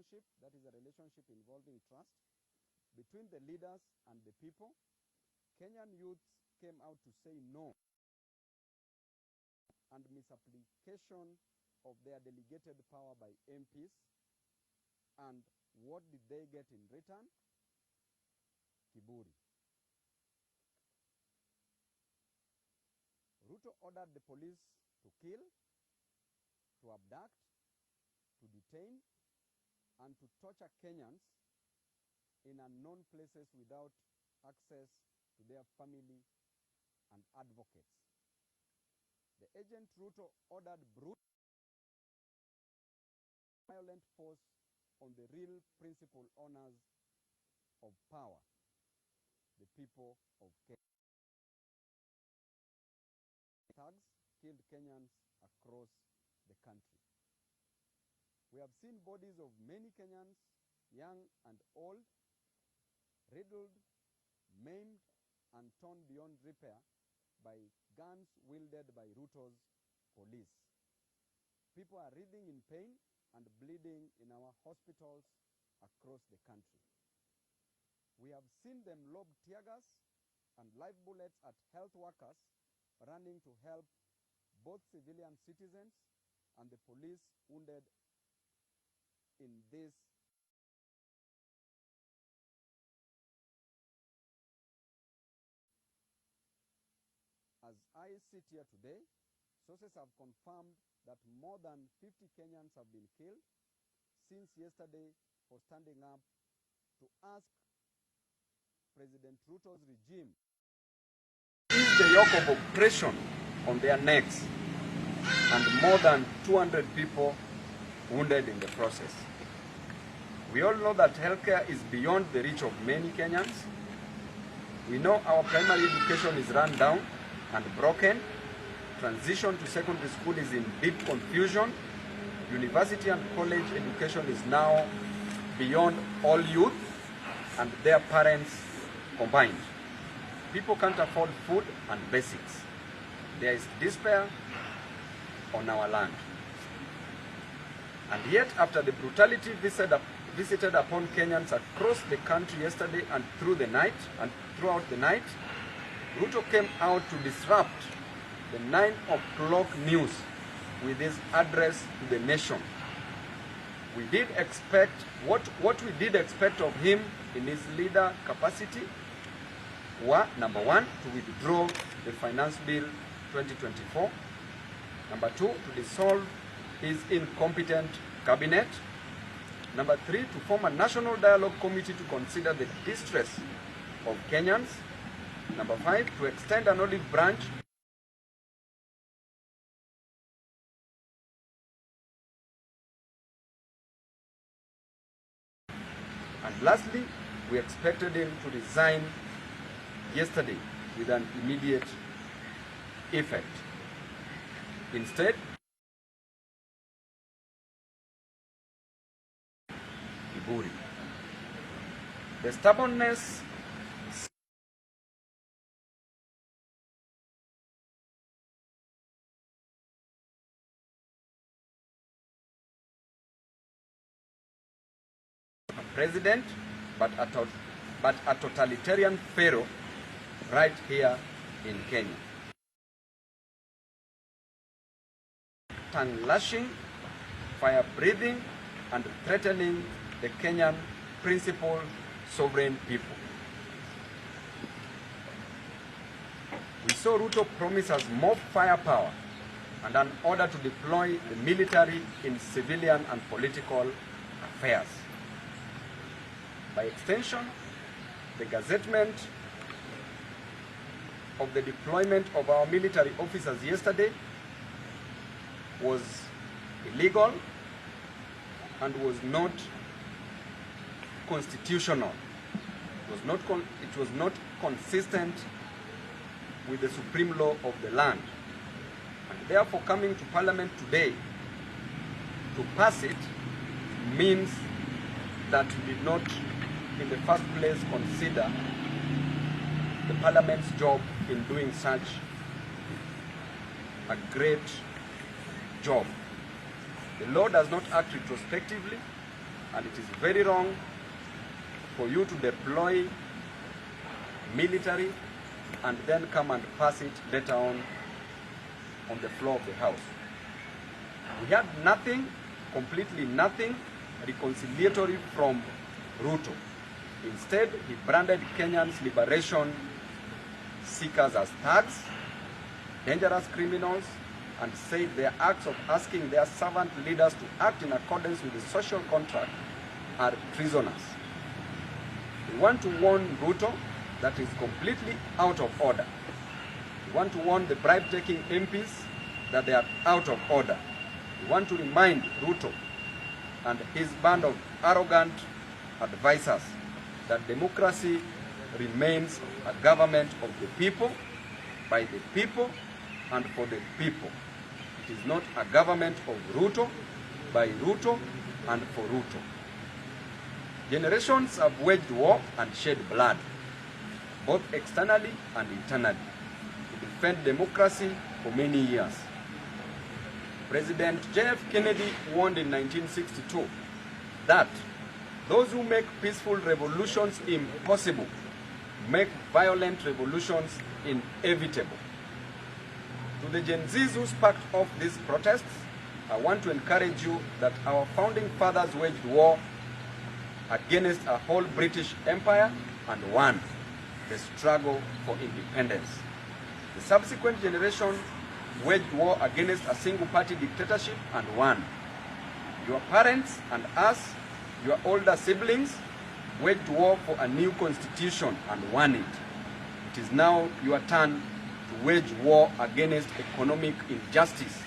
relationship, that is a relationship involving trust, between the leaders and the people. Kenyan youths came out to say no and misapplication of their delegated power by MPs. And what did they get in return? Kiburi. Ruto ordered the police to kill, to abduct, to detain, and to torture Kenyans in unknown places without access to their family and advocates. The agent Ruto ordered brutal, violent force on the real principal owners of power, the people of Kenya. Thugs killed Kenyans across the country. We have seen bodies of many Kenyans, young and old, riddled, maimed, and torn beyond repair by guns wielded by Ruto's police. People are writhing in pain and bleeding in our hospitals across the country. We have seen them lob tear gas and live bullets at health workers running to help both civilian citizens and the police wounded in this As I sit here today, sources have confirmed that more than 50 Kenyans have been killed since yesterday for standing up to ask President Ruto's regime to ease the yoke of oppression on their necks, and more than 200 people wounded in the process. We all know that healthcare is beyond the reach of many Kenyans. We know our primary education is run down and broken. Transition to secondary school is in deep confusion. University and college education is now beyond all youth and their parents combined. People can't afford food and basics. There is despair on our land. And yet, after the brutality visited upon Kenyans across the country yesterday and throughout the night, Ruto came out to disrupt the 9 o'clock news with his address to the nation. We did expect, what we did expect of him in his leader capacity were, number 1, to withdraw the Finance Bill 2024. Number 2, to dissolve his incompetent cabinet. Number 3, to form a national dialogue committee to consider the distress of Kenyans. Number 5, to extend an olive branch and lastly, we expected him to resign yesterday with an immediate effect. Instead, Kiburi. The stubbornness president, but a totalitarian pharaoh right here in Kenya. Tongue-lashing, fire-breathing, and threatening the Kenyan principal sovereign people. We saw Ruto promise us more firepower and an order to deploy the military in civilian and political affairs. By extension, the gazettement of the deployment of our military officers yesterday was illegal and was not constitutional. It was not consistent with the supreme law of the land. And therefore, coming to Parliament today to pass it means that we did not in the first place consider the Parliament's job in doing such a great job. The law does not act retrospectively. And it is very wrong for you to deploy military and then come and pass it later on the floor of the House. We had nothing, completely nothing, reconciliatory from Ruto. Instead, he branded Kenyans' liberation seekers as thugs, dangerous criminals, and said their acts of asking their servant leaders to act in accordance with the social contract are treasonous. We want to warn Ruto that is completely out of order. We want to warn the bribe-taking MPs that they are out of order. We want to remind Ruto and his band of arrogant advisors that democracy remains a government of the people, by the people, and for the people. It is not a government of Ruto, by Ruto, and for Ruto. Generations have waged war and shed blood, both externally and internally, to defend democracy for many years. President J.F. Kennedy warned in 1962 that those who make peaceful revolutions impossible make violent revolutions inevitable. To the Gen Zs who sparked off these protests, I want to encourage you that our founding fathers waged war against a whole British Empire and won the struggle for independence. The subsequent generation waged war against a single-party dictatorship and won. Your parents and us, your older siblings, waged war for a new constitution and won it. It is now your turn to wage war against economic injustice.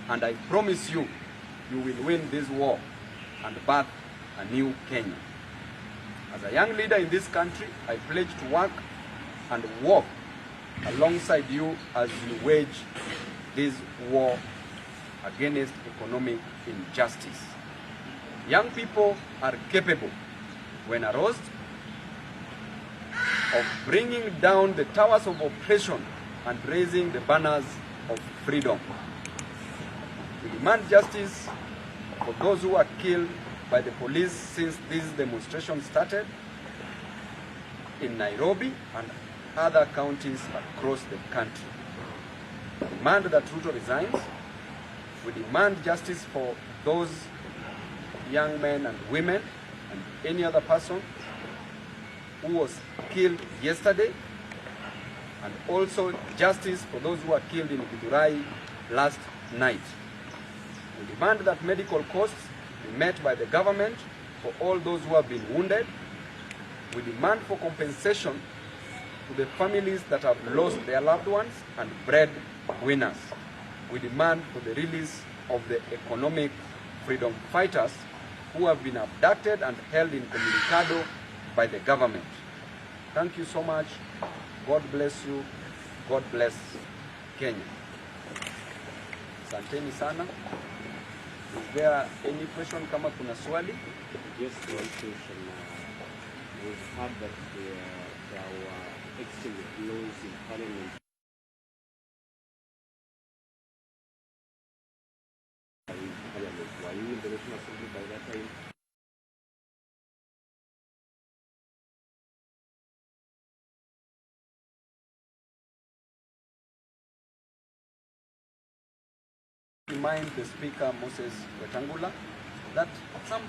And I promise you, you will win this war and birth a new Kenya. As a young leader in this country, I pledge to work and walk alongside you as you wage this war against economic injustice. Young people are capable, when aroused, of bringing down the towers of oppression and raising the banners of freedom. We demand justice for those who were killed by the police since this demonstration started in Nairobi and other counties across the country. We demand that Ruto resigns. We demand justice for those young men and women and any other person who was killed yesterday, and also justice for those who were killed in Githurai last night. We demand that medical costs be met by the government for all those who have been wounded. We demand for compensation to the families that have lost their loved ones and breadwinners. We demand for the release of the economic freedom fighters who have been abducted and held in Comunicado by the government. Thank you so much. God bless you. God bless Kenya. Asanteni sana. Is there any question kama kuna swali? Yes, one question. We've heard that there were exchange of laws in Parliament. Were you in the National Assembly by that time? Remind the Speaker, Moses Wetangula, that some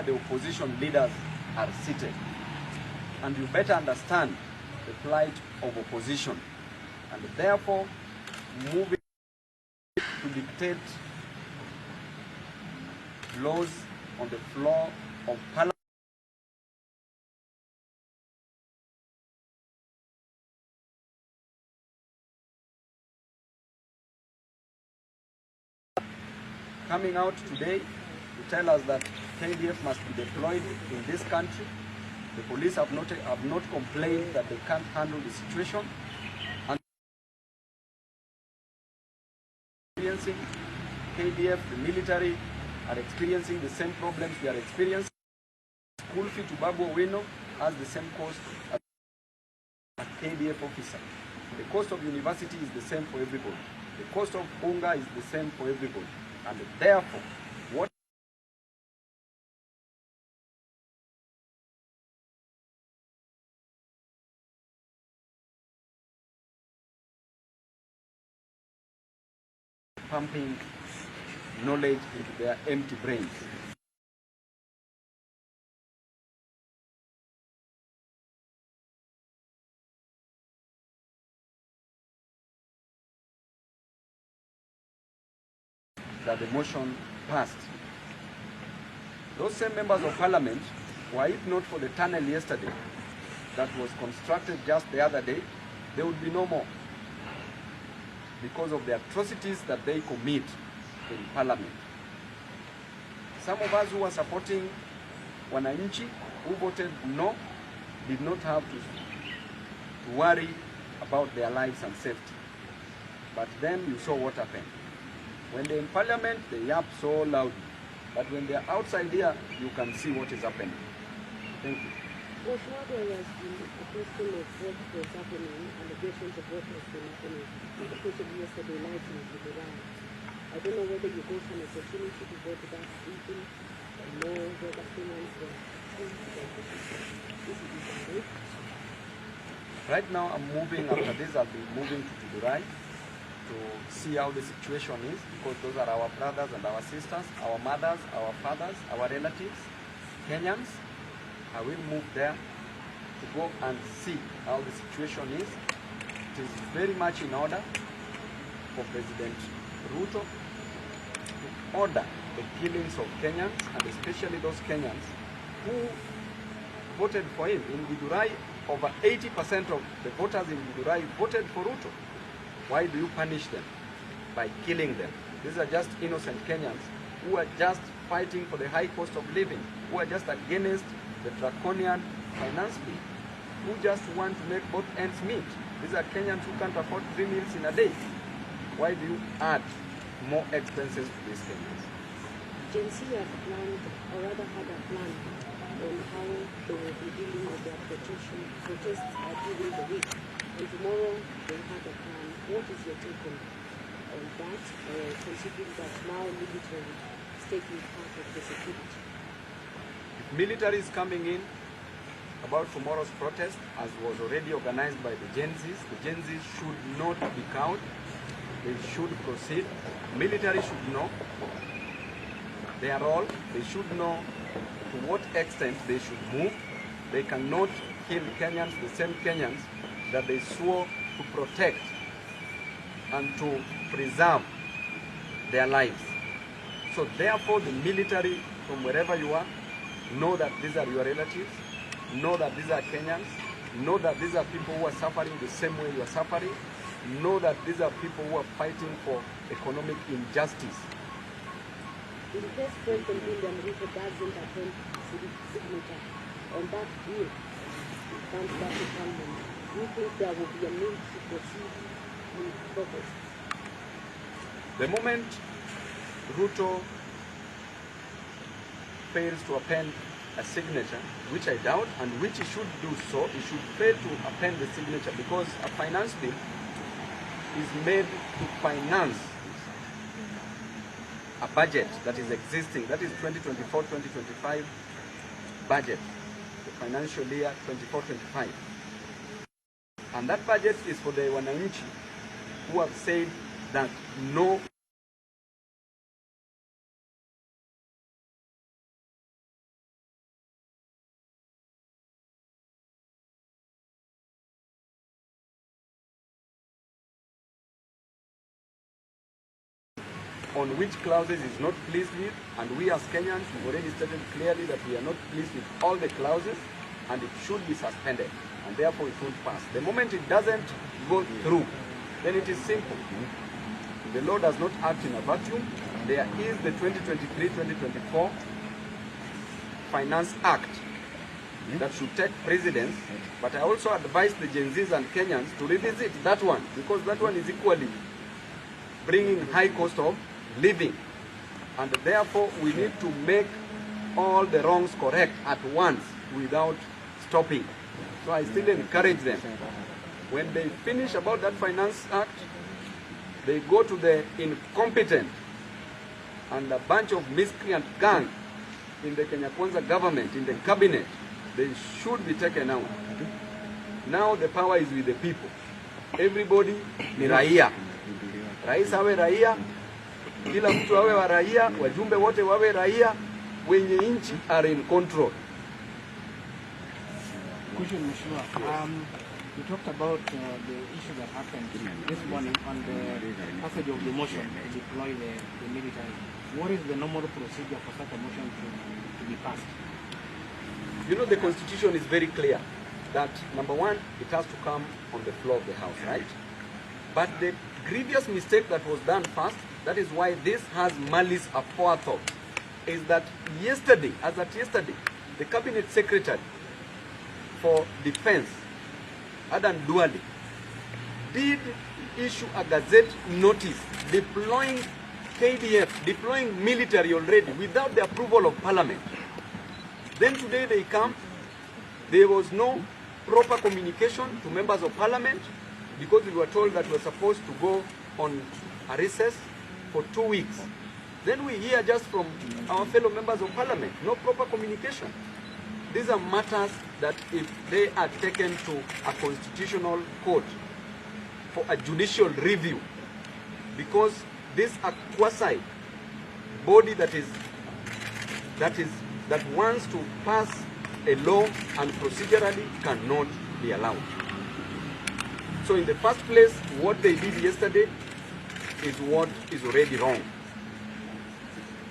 the opposition leaders are seated, and you better understand the plight of opposition, and therefore moving to dictate laws on the floor of Parliament coming out today to tell us that KDF must be deployed in this country. The police have not complained that they can't handle the situation. And experiencing KDF, the military, are experiencing the same problems we are experiencing. School fee to Babu Owino has the same cost as a KDF officer. The cost of university is the same for everybody. The cost of unga is the same for everybody. And therefore, what pumping knowledge into their empty brains. That the motion passed. Those same members of parliament, were it not for the tunnel yesterday that was constructed just the other day, there would be no more, because of the atrocities that they commit in parliament. Some of us who were supporting wananchi, who voted no, did not have to worry about their lives and safety. But then you saw what happened. When they're in parliament, they yap so loudly. But when they're outside here, you can see what is happening. Thank you. Well, there has been a question of what was happening, allegations of what has been happening, especially yesterday night in Dubai. I don't know whether you got an opportunity to go to that meeting, or know whether Kenyans were Right now, I'm moving, after this, I'll be moving to Dubai to see how the situation is, because those are our brothers and our sisters, our mothers, our fathers, our relatives, Kenyans. I will move there to go and see how the situation is. It is very much in order for President Ruto to order the killings of Kenyans, and especially those Kenyans who voted for him. In Githurai, over 80% of the voters in Githurai voted for Ruto. Why do you punish them by killing them? These are just innocent Kenyans who are just fighting for the high cost of living, who are just against the draconian finance bill, who just want to make both ends meet. These are Kenyans who can't afford 3 meals in a day. Why do you add more expenses to these Kenyans? Gen Z have planned, or rather had a plan, on how they will be dealing with their protests during the week. And tomorrow they had a plan. What is your take on that, considering that now military is taking part of the security? If military is coming in about tomorrow's protest, as was already organized by the Gen Zs should not be cowed. They should proceed. Military should know their role. They should know to what extent they should move. They cannot kill Kenyans, the same Kenyans that they swore to protect and to preserve their lives. So therefore, the military, from wherever you are, know that these are your relatives, know that these are Kenyans, know that these are people who are suffering the same way you are suffering, know that these are people who are fighting for economic injustice. In case President William Ruto doesn't attend signature on that bill, comes back to Parliament, do you think there will be a need to proceed with protest? The moment Ruto fails to append a signature, which I doubt, and which he should do so, he should fail to append the signature, because a finance bill is made to finance a budget that is existing, that is 2024-2025 budget, the financial year 24-25. And that budget is for the wananchi who have said that no on which clauses is not pleased with, and we as Kenyans have already stated clearly that we are not pleased with all the clauses, and it should be suspended, and therefore it won't pass. The moment it doesn't go through, then it is simple. The law does not act in a vacuum. There is the 2023-2024 Finance Act that should take precedence, but I also advise the Gen Zs and Kenyans to revisit that one, because that one is equally bringing high cost of living, and therefore we need to make all the wrongs correct at once without stopping. So I still encourage them, when they finish about that Finance Act, they go to the incompetent and a bunch of miscreant gang in the Kenya Kwanza government, in the cabinet, they should be taken out. Now the power is with the people. Everybody ni raia. Rais awe raia, kila mtu awe wa raia, wajumbe wote wawe raia, wenye inchi are in control. Question, Mheshimiwa. You talked about the issue that happened this morning on the passage of the motion to deploy the military. What is the normal procedure for such a motion to be passed? You know, the Constitution is very clear that, number one, it has to come on the floor of the House, right? But the grievous mistake that was done first, that is why this has malice aforethought, is that yesterday, as at yesterday, the Cabinet Secretary for Defense, Adan Duale, did issue a gazette notice deploying KDF, deploying military already without the approval of Parliament. Then today they come, there was no proper communication to members of Parliament because we were told that we were supposed to go on a recess for 2 weeks. Then we hear just from our fellow members of Parliament, no proper communication. These are matters that if they are taken to a constitutional court for a judicial review, because this a quasi body that wants to pass a law and procedurally cannot be allowed. So in the first place, what they did yesterday is what is already wrong.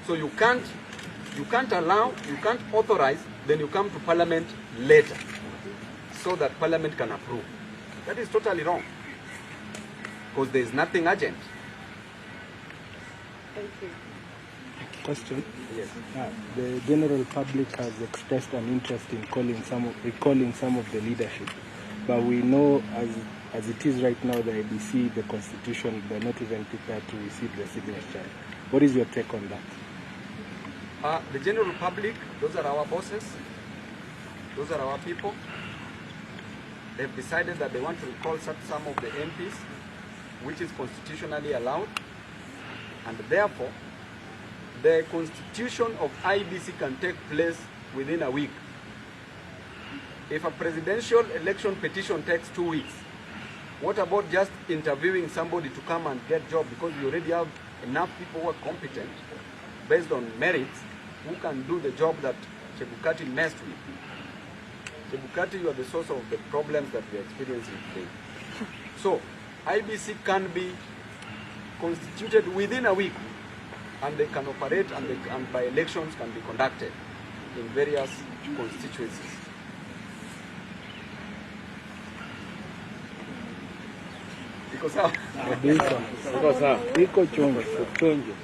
So you can't allow, you can't authorize, then you come to Parliament later so that Parliament can approve. That is totally wrong because there is nothing urgent. Thank you. Question. Yes. The general public has expressed an interest in recalling some of the leadership, but we know as it is right now, the IBC, the Constitution, they're not even prepared to receive the signature. What is your take on that? The general public, those are our bosses, those are our people. They've decided that they want to recall some of the MPs, which is constitutionally allowed, and therefore the constitution of IBC can take place within a week. If a presidential election petition takes 2 weeks, what about just interviewing somebody to come and get job, because we already have enough people who are competent based on merits who can do the job that Chebukati messed with. Chebukati, you are the source of the problems that we are experiencing today. So IBC can be constituted within a week, and they can operate, and by elections can be conducted in various constituencies. Because how? Iko chungu.